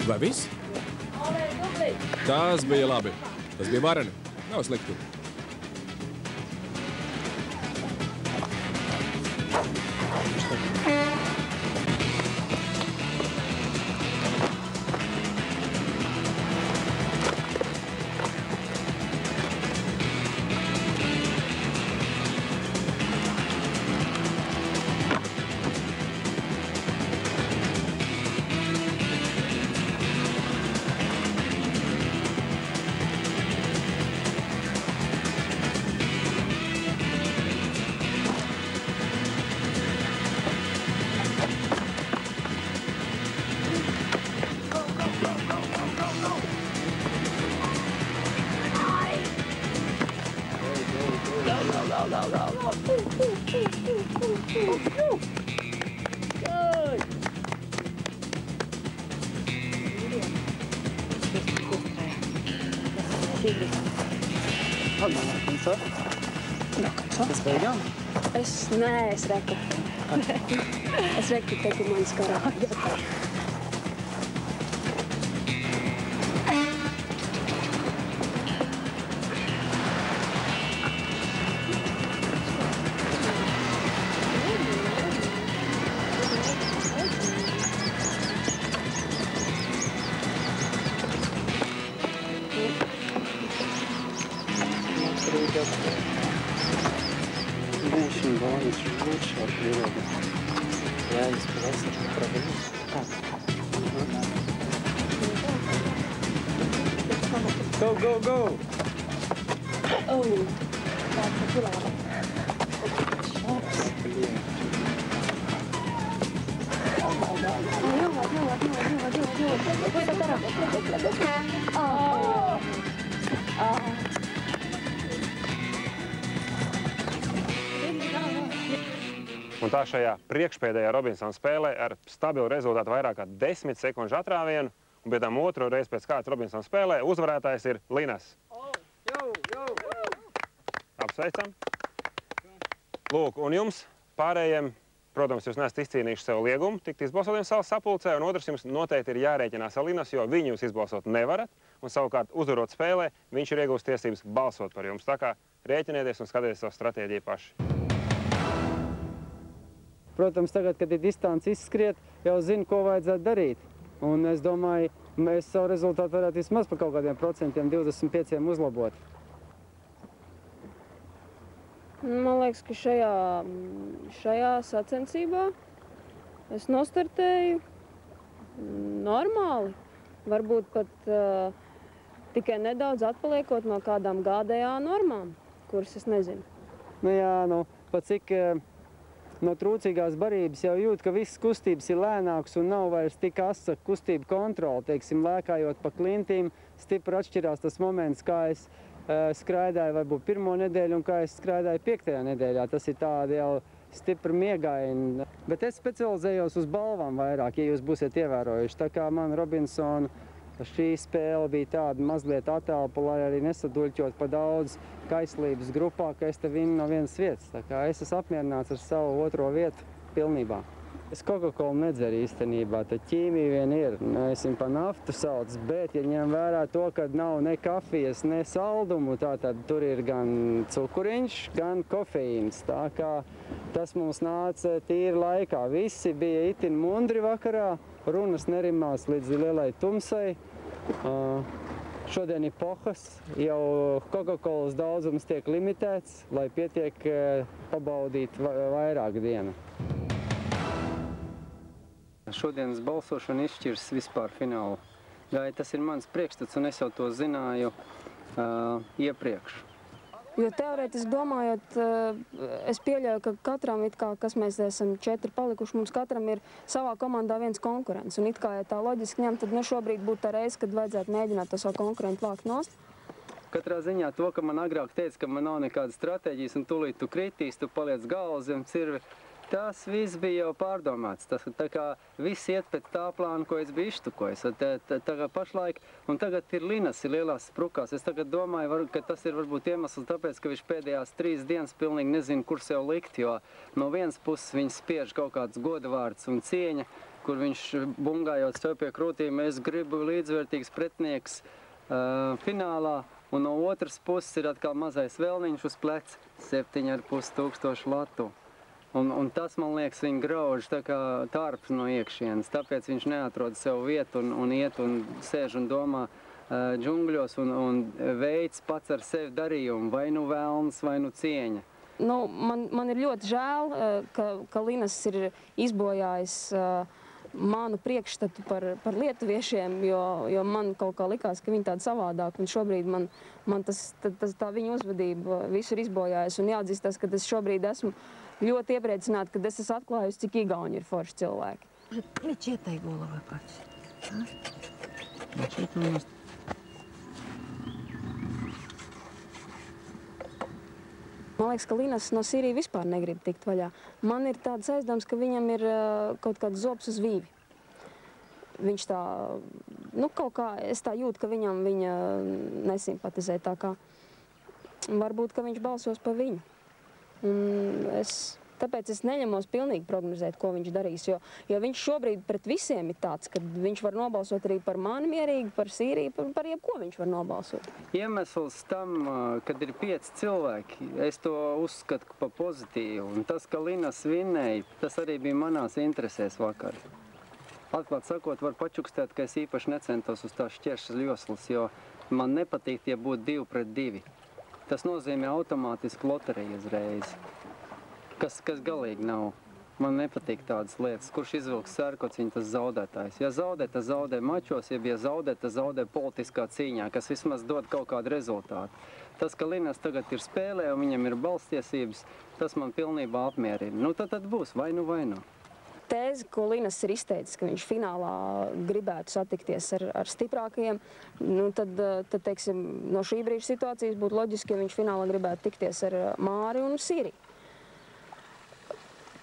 Vai viss? Tas bija labi. Tas bija vareni. Nav slikti. Nē, es reku. Es reku, te, kur manis karā. Go, go, go! Oh, that's a good one. Un tā šajā priekšpēdējā Robinsona spēlē ar stabilu rezultātu vairāk kā 10 sekundžu atrāvienu, un pie tam otro reizi pēc kārtas Robinsona spēlē uzvarētājs ir Linas. Apsveicam. Lūk, un jums pārējiem, protams, jūs neesat izcīnījuši sev liegumu tikt izbalsotiem salas sapulcē, un otrs jums noteikti ir jārēķinās ar Linas, jo viņi jūs izbalsot nevarat, un savukārt uzvarot spēlē, viņš ir iegūst tiesības balsot par jums. Tā kā rēķinieties un skatieties savu stratēģiju paši. Protams, tagad, kad ir distance izskriet, jau zinu, ko vajadzētu darīt. Un es domāju, mēs savu rezultātu varētu vismaz par kaut kādiem procentiem 25 uzlabot. Man liekas, ka šajā sacensībā es nostartēju normāli. Varbūt pat tikai nedaudz atpaliekot no kādām GDA normām, kuras es nezinu. Nu jā, pat cik no trūcīgās barības jau jūt, ka visas kustības ir lēnākas un nav vairs tik asa kustība kontrola. Teiksim, lēkājot pa klintīm, stipri atšķirās tas moments, kā es skraidāju varbūt 1. nedēļu un kā es skraidāju 5. nedēļā. Tas ir tādi jau stipri miegaini. Bet es specializējos uz balvām vairāk, ja jūs būsiet ievērojuši. Tā kā man Robinsona šī spēle bija tāda mazliet atelpa, lai arī nesaduļķot pa daudz kaislības grupā, ka es te vinu no vienas vietas. Tā kā es esmu apmierināts ar savu otro vietu pilnībā. Es Coca-Cola nedzeru īstenībā, tad ķīmija vien ir. Es viņu pa naftu sauc, bet, ja ņem vērā to, ka nav ne kafijas, ne saldumu, tātad tur ir gan cukuriņš, gan kofeīns. Tā kā tas mums nāca tīri laikā. Visi bija itin mundri vakarā, runas nerimās līdz lielai tumsai. Šodien ir pohas, jau Coca-Colas daudzums tiek limitēts, lai pietiek pabaudīt vairāk dienu. Šodienas balsošana izšķirs vispār finālu. Tas ir mans priekšstats, un es jau to zināju iepriekš. Jo teorētiski domājot, es pieļauju, ka katram, kas mēs esam 4 palikuši, mums katram ir savā komandā viens konkurents. Un ja tā loģiski ņem, tad šobrīd būtu tā reize, kad vajadzētu mēģināt to savu konkurentu vākt nost. Katrā ziņā to, ka man agrāk teica, ka man nav nekādas stratēģijas un tūlīt tu kritīs, tu paliec galvu zem cirvi, tas viss bija jau pārdomāts. Tā kā viss iet pēc tā plāna, ko es biju iztukojis. Tagad pašlaik, un tagad ir Linas, ir lielās sprukās. Es tagad domāju, ka tas ir varbūt iemesls tāpēc, ka viņš pēdējās 3 dienas pilnīgi nezina, kur sev likt, jo no vienas puses viņš spiež kaut kāds godavārds un cieņa, kur viņš bungājot sev pie krūtīm, es gribu līdzvērtīgs pretinieks finālā, un no otras puses ir atkal mazais vēlniņš uz pleca, 7,5 latu. Un tas, man liekas, viņa grauž tā kā tarps no iekšienes, tāpēc viņš neatrod sev vietu un iet un sēž un domā džungļos un veids pats ar sevi darījumu, vai nu vēlns, vai nu cieņa. Nu, man ir ļoti žēl, ka Linas ir izbojājis manu priekšstatu par lietuviešiem, jo man kaut kā likās, ka viņi tādi savādāk, un šobrīd man tā viņa uzvedība visu ir izbojājusi, un jāatzīstas, ka es šobrīd esmu ļoti iepriecināta, kad es esmu atklājusi, cik igauni ir forši cilvēki. Плече дай головы пать. Man liekas, ka Linas no Sīrija vispār negrib tikt vaļā. Man ir tāds aizdoms, ka viņam ir kaut kāds zobs uz vīvi. Viņš tā, nu kaut kā, es tā jūtu, ka viņa nesimpatizē tā kā. Varbūt, ka viņš balsos par viņu. Tāpēc es neņemos pilnīgi prognozēt, ko viņš darīs, jo viņš šobrīd pret visiem ir tāds, ka viņš var nobalsot arī par mani mierīgi, par Sīriju, par jebko viņš var nobalsot. Iemesls tam, kad ir 5 cilvēki, es to uzskatu par pozitīvu, un tas, ka Linas vinnēja, tas arī bija manās interesēs vakar. Atklāt sakot, var pačukstēt, ka es īpaši necentos uz tās šķēršas joslas, jo man nepatīk, ja būtu 2 pret 2. Tas nozīmē automātiski loteriju uzreiz. Kas galīgi nav. Man nepatīk tādas lietas, kurš izvilks sērkots, viņa tas zaudētājs. Ja zaudē, tas zaudē mačos, ja zaudē, tas zaudē politiskā cīņā, kas vismaz dod kaut kādu rezultātu. Tas, ka Linas tagad ir spēlē un viņam ir balstiesības, tas man pilnībā apmierina. Nu, tad būs vai nu. Tēze, ko Linas ir izteicis, ka viņš finālā gribētu satikties ar stiprākajiem, nu, tad teiksim, no šī brīža situācijas būtu loģiski, ja viņš finālā gribētu tikties ar Māri un Sīriju.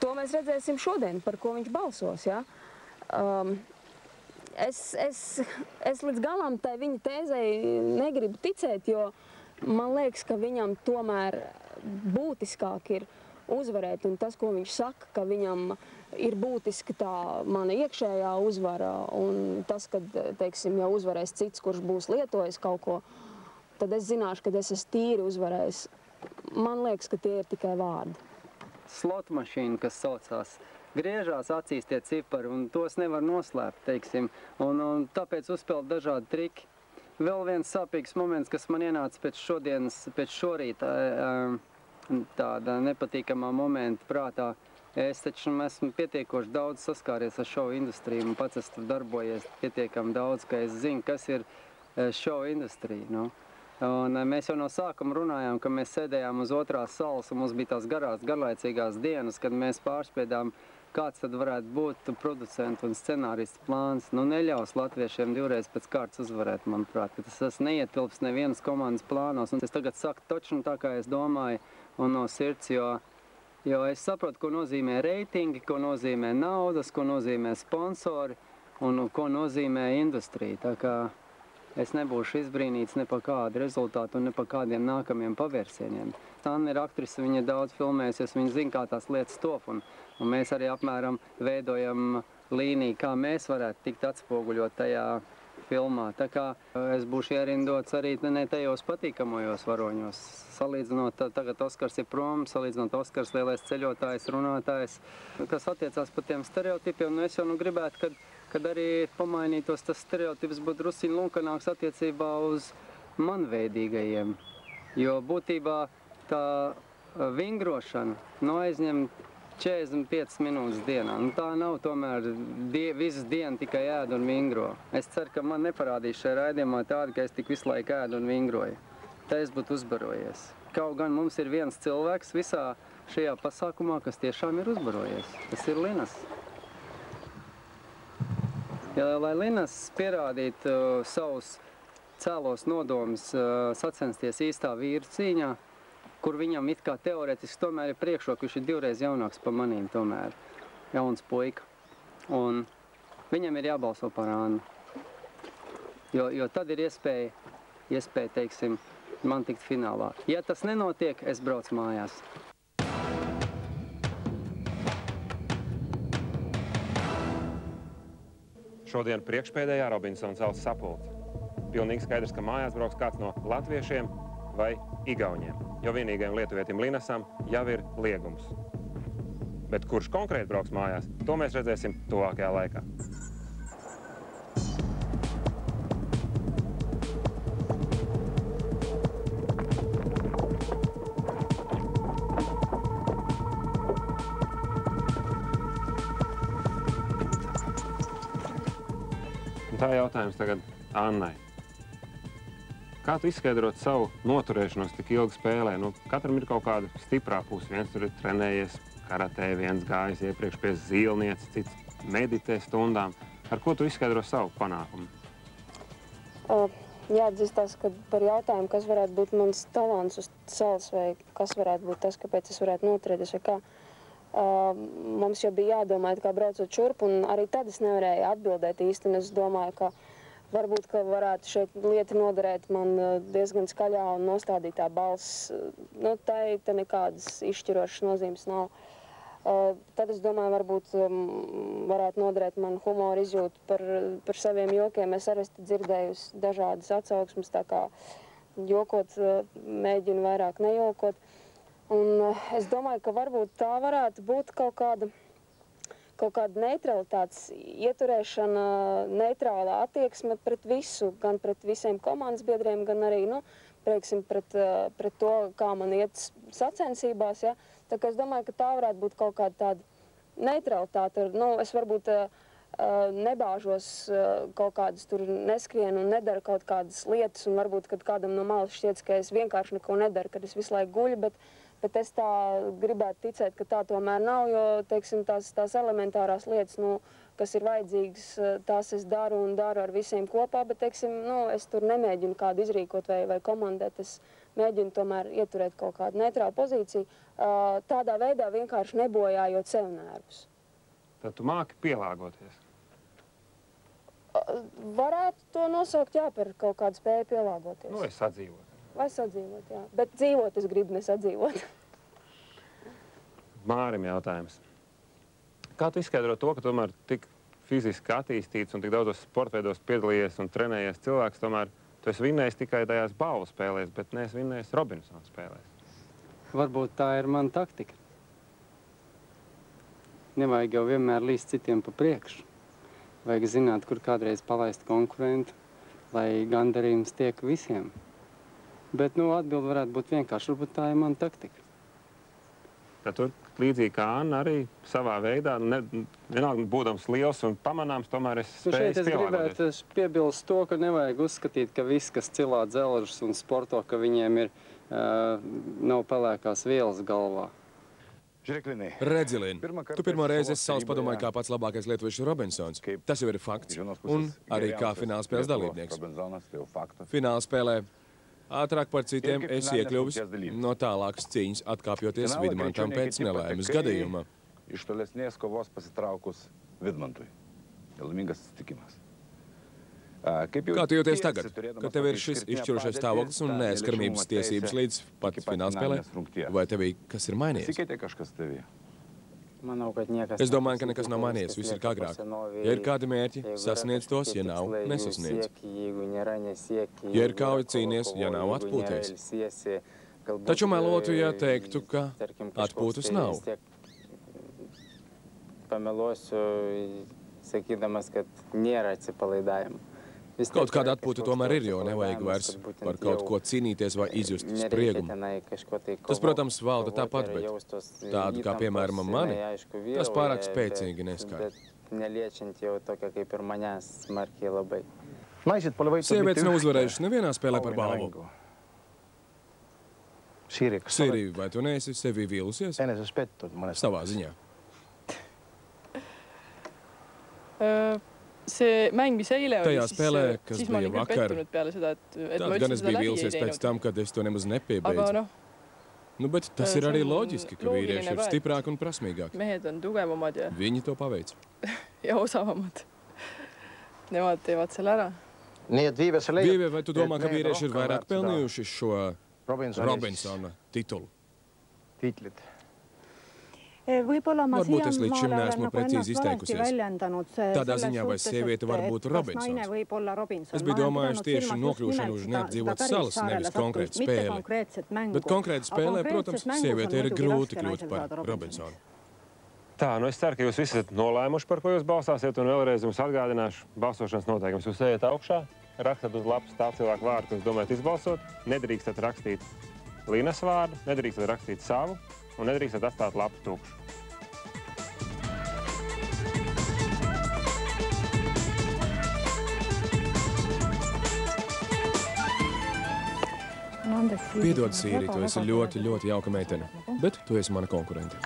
To mēs redzēsim šodien, par ko viņš balsos. Ja? Es līdz galam tai viņa tēzei negribu ticēt, jo man liekas, ka viņam tomēr būtiskāk ir uzvarēt. Un tas, ko viņš saka, ka viņam ir būtiski tā mana iekšējā uzvara, un tas, kad, teiksim, ja uzvarēs cits, kurš būs lietojis kaut ko, tad es zināšu, ka es esmu tīri uzvarējis. Man liekas, ka tie ir tikai vārdi. Slot mašīna, kas saucās, griežās acīs tie cipari, un tos nevar noslēpt, teiksim, un tāpēc uzspēlēt dažādi triki. Vēl viens sāpīgs moments, kas man ienāca pēc šorīta tāda nepatīkamā momenta prātā. Es taču esmu pietiekoši daudz saskāries ar šovu industriju, un pats esmu darbojies pietiekami daudz, ka es zinu, kas ir šovu industrija. Nu. Un mēs jau no sākuma runājām, ka mēs sēdējām uz otrās salas, un mums bija tās garlaicīgās dienas, kad mēs pārspēdām, kāds tad varētu būt producentu un scenāristu plāns. Nu, neļaus latviešiem 2 reizes pēc kārtas uzvarēt, manuprāt, ka tas neietilps nevienas komandas plānos. Un es tagad saku točnu tā, kā es domāju, un no sirds, jo es saprotu, ko nozīmē reitingi, ko nozīmē naudas, ko nozīmē sponsori un ko nozīmē industrija. Tā kā es nebūšu izbrīnīts ne par kādu rezultātu un ne par kādiem nākamiem pavērsieniem. Anna ir aktrise, viņa daudz filmējusies, viņa zina, kā tās lietas top, un mēs arī apmēram veidojam līniju, kā mēs varētu tikt atspoguļot tajā filmā. Tā kā es būšu ierindots arī ne tajos patīkamajos varoņos. Salīdzinot, tagad Oskars ir prom, salīdzinot Oskars lielais ceļotājs, runātājs, kas attiecās par tiem stereotipiem. Nu, es jau gribētu, kad arī pamainītos tas stereotips būtu drusciņ lunkanāks attiecībā uz manveidīgajiem. Jo būtībā tā vingrošana aizņem 45 minūtes dienā. Nu, tā nav tomēr visas diena tikai ēd un vingro. Es ceru, ka man neparādīs šajā raidījumā tādi, ka es tik visu laiku ēdu un vingroju. Tā es būtu uzbarojies. Kaut gan mums ir viens cilvēks visā šajā pasākumā, kas tiešām ir uzbarojies. Tas ir Linas. Ja, lai Linas pierādītu savus cēlos nodomus sacensties īstā vīru cīņā, kur viņam it kā teorētiski tomēr ir priekšroka, viņš ir 2 reizes jaunāks par manīm tomēr, jauns puika. Un viņam ir jābalso par Annu. Jo tad ir iespēja, teiksim, man tikt finālā. Ja tas nenotiek, es braucu mājās. Šodien priekšpēdējā Robinsona salas sapulce. Pilnīgi skaidrs, ka mājās brauks kāds no latviešiem vai igauņiem, jo vienīgajam lietuvietim Linasam jau ir liegums. Bet kurš konkrēti brauks mājās, to mēs redzēsim tuvākajā laikā. Tā jautājums tagad Annai. Kā tu izskaidrot savu noturēšanos tik ilgi spēlē? Nu, katram ir kaut kāda stiprā puse. Viens tur ir trenējies karatē, viens gājis iepriekš pie zīlnieces, cits meditē stundām. Ar ko tu izskaidro savu panākumu? Jāatzīstās, ka par jautājumu, kas varētu būt mans talants uz salas vai kas varētu būt tas, kāpēc es varētu noturēties vai kā, mums jau bija jādomā, kā braucot šurp, un arī tad es nevarēju atbildēt īsti, un es domāju, ka varbūt, ka varētu šeit lieta noderēt man diezgan skaļā un nostādītā balss. Nu, te nekādas izšķirošas nozīmes nav. Tad es domāju, varbūt varētu noderēt man humoru izjūtu par saviem jokiem. Es arī esmu dzirdējusi dažādas atsauksmes, tā kā jokot, mēģinu vairāk nejokot. Un es domāju, ka varbūt tā varētu būt kaut kāda neutralitātes ieturēšana, neitrālā attieksme pret visu, gan pret visiem komandas biedriem, gan arī, prieksim, pret to, kā man iet sacensībās, ja. Tā kā es domāju, ka tā varētu būt kaut kāda tāda neutralitāte. Es varbūt nebāžos kaut kādas tur neskrienu un nedaru kaut kādas lietas, un varbūt, kad kādam no malas šķiet, ka es vienkārši neko nedaru, kad es visu laiku guļu, bet es tā gribētu ticēt, ka tā tomēr nav, jo, teiksim, tās elementārās lietas, kas ir vajadzīgas, tās es daru un daru ar visiem kopā, bet, teiksim, es tur nemēģinu kādu izrīkot vai komandēt, es mēģinu tomēr ieturēt kaut kādu neitrālu pozīciju, tādā veidā vienkārši nebojājot sev nervus. Tad tu māki pielāgoties? Varētu to nosaukt, jā, par kaut kādu spēju pielāgoties. Vai sadzīvot? Vai sadzīvot, jā. Bet dzīvot es gribu nesadzīvot. Mārim jautājums. Kā tu izskaidro to, ka tomēr tik fiziski attīstīts un tik daudzos sportveidos piedalījies un trenējies cilvēks, tomēr tu esi vinnējis tikai tajās balvu spēlēs, bet neesi vinnējis Robinsona spēlēs? Varbūt tā ir mana taktika. Nevajag jau vienmēr līst citiem pa priekšu. Vajag zināt, kur kādreiz palaist konkurentu, lai gandarījums tiek visiem. Bet, atbildi varētu būt vienkārši. Varbūt tā ir mana taktika. Tad tu, līdzīgi kā Anna, arī savā veidā, vienalga būdams liels un pamanāms, tomēr esi spējis pielāgoties. Šeit es gribētu piebilst to, ka nevajag uzskatīt, ka viss, kas cilā dzelžus un sporto, ka viņiem nav pelēkās vielas galvā. Redzi, Lin, tu pirmo reizi esi salas padomāji kā pats labākais lietuviešu Robinsons. Tas jau ir fakts. Un arī kā finālspēles dalībnieks. Finālspēlē ātrāk par citiem esi iekļuvis no tālākas cīņas, atkāpjoties Vidmantam pēc nelaimes gadījuma. Kā tu jūties tagad, kad tev ir šis izšķirošais stāvoklis un neaizskaramības tiesības līdz pat finālspēlē? Vai tevī kas ir mainījies? Es domāju, ka nekas nav mainījies, viss ir kā agrāk. Ja ir kādi mērķi, sasniedz tos, ja nav, nesasniedz. Ja ir kauja, cīnies, ja nav, atpūties. Taču melotu, ja teiktu, ka atpūtas nav. Pamelosiu, sakydamas, kad nėra atsipalaidavimo. Kaut kāda atpūta tomēr ir, jo nevajag vairs par kaut ko cīnīties vai izjust spriegumu. Tas, protams, valda tāpat, bet tādu kā, piemēram, mani, tas pārāk spēcīgi neskar. Sievietes nav uzvarējušas nevienā spēlē par balvu. Siri, vai tu neesi sevi vīlusies? Savā ziņā. See mäng, mis eile oli, siis ma olin küll pettunud peale seda, et ma üldse seda läbi ei teinud. Tam, kad es to nemaz nepiebeidzu. Bet tas ir arī loģiski, ka vīrieši ir stiprāki un prasmīgāki. Mehed on tugevamad ja... Viņi to paveic. Ja osavamad. Nemad teevad selle ära. Viive, vai tu domā, ka vīrieši ir vairāk pelnījuši šo Robinsona titulu? Varbūt es līdz šim neesmu precīzi izteikusies. Tādā ziņā, vai sieviete var būt Robinsons. Es biju domājuši tieši nokļūšanu uz neapdzīvotas salas, nevis konkrētu spēli. Bet konkrēti spēlē, protams, sieviete ir grūti kļūt par Robinsonu. Tā, nu es ceru, ka jūs visi esat nolēmuši, par ko jūs balsāsiet, un vēlreiz jums atgādināšu balsošanas noteikumus. Jūs ejat augšā, rakstat uz lapas tā cilvēku vārdu, ko jūs domājat izbalsot, nedrīkstat rakstīt Linas vārdu, nedrīkstat rakstīt savu, un nedrīkstat atstāt lapu tukšu. Piedod, Sīri, tu esi ļoti, ļoti jauka meitene, bet tu esi mana konkurente.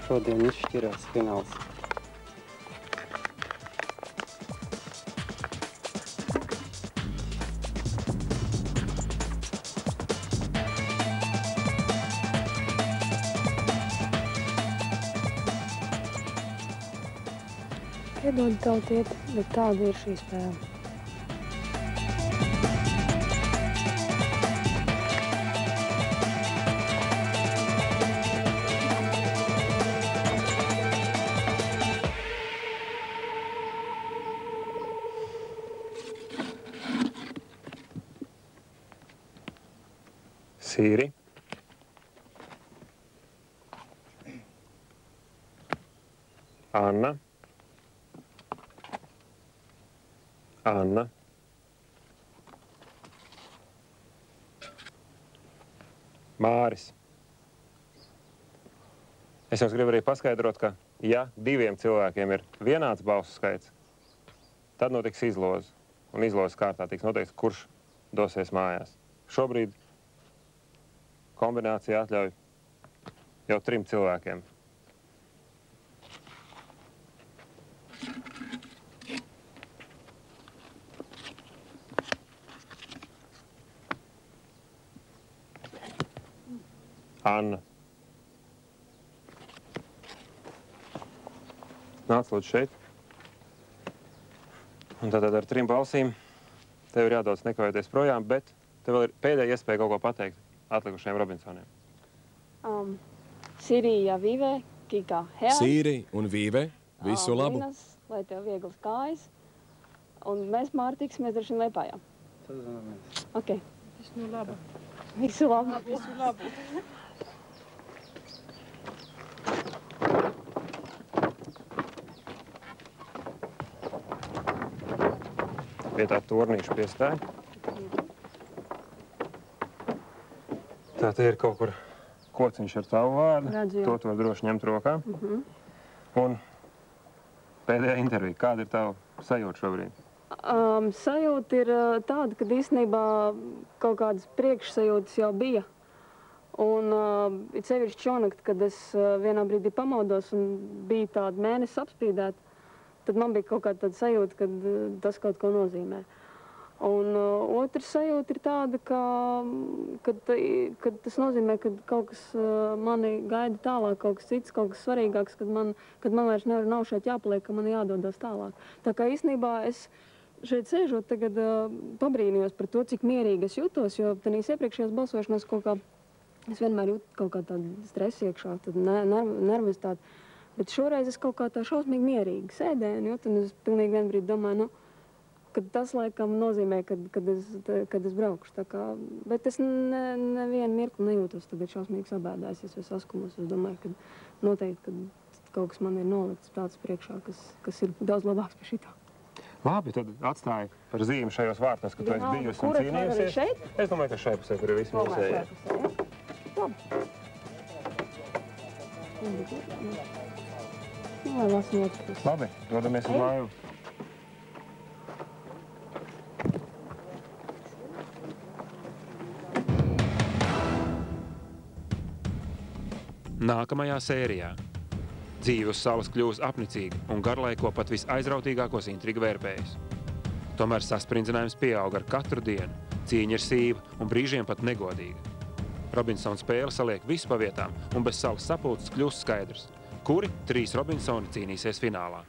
Šodien izšķirās fināls. Piedod, tautiet, bet tāda ir šī spēle. Sīri. Anna. Anna. Māris. Es jums gribu arī paskaidrot, ka, ja diviem cilvēkiem ir vienāds balsu skaits, tad notiks izloze. Un izlozes kārtā tiks noteikts, kurš dosies mājās. Šobrīd kombinācija atļauj jau 3 cilvēkiem. Anna. Nāc lūdzu šeit. Un tātad ar 3 balsīm tev ir jādodas nekavēties projām, bet tev vēl ir pēdējā iespēja kaut ko pateikt atlikušajiem Robinsoniem. Sīrija, Vīve, Kika, Hea. Sīri un Vīve, visu labu. Linas, lai tev vieglas kājas. Un mēs, Māri, tiksimies droši vien Liepājā. Ok. Visu labu. Visu labu. Visu labu. Vietā tornīšu piestāja. Tā te ir kaut kur kociņš ar tavu vārdu. Redzu, to tu var droši ņemt rokā. Un pēdējā intervija. Kāda ir tava sajūta šobrīd? Sajūta ir tāda, ka īstenībā kaut kādas priekšsajūtas jau bija. Un it sevišķi šonakt, kad es vienā brīdī pamodos un bija tāda mēnesis apspīdēta, tad man bija kaut kāda tāda sajūta, ka tas kaut ko nozīmē. Un otra sajūta ir tāda, ka tas nozīmē, ka kaut kas mani gaida tālāk, kaut kas cits, kaut kas svarīgāks, kad man vairs nav šeit jāpaliek, ka man jādodas tālāk. Tā kā īstenībā es šeit sēžot tagad pabrīnījos par to, cik mierīgi es jutos, jo tanīs iepriekšējās balsošanās kaut kā es vienmēr jūtu kaut kā tādu stresu iekšā, tādu nervozitāti. Bet šoreiz es kaut kā tā šausmīgi mierīgi sēdēju un jūtu, un es pilnīgi vien brīdi domāju, ka tas laikam nozīmē, kad es braukšu. Tā kā, bet es nevienu mirkli nejūtos tagad šausmīgi sabēdājusies vai saskumusi. Es domāju, ka noteikti, ka kaut kas man ir nolikts tāds priekšā, kas ir daudz labāks par šitā. Labi, tad atstāju par zīmi šajos vārtos, ka tu esi bijusi un cīnījusies. Šeit? Es domāju, ka šai pusē, kur ir visi mūsējie. Lai lasim otru pusi. Labi, dodamies uz māju. Nākamajā sērijā dzīve uz salas kļūs apnicīga un garlaiko pat visaizrautīgākos intrigu vērpējus. Tomēr sasprindzinājums pieaug ar katru dienu, cīņa ir sīva un brīžiem pat negodīga. Robinsona spēle saliek visu pa vietām, un bez salas sapulces kļūst skaidrs, kuri 3 Robinsoni cīnīsies finālā.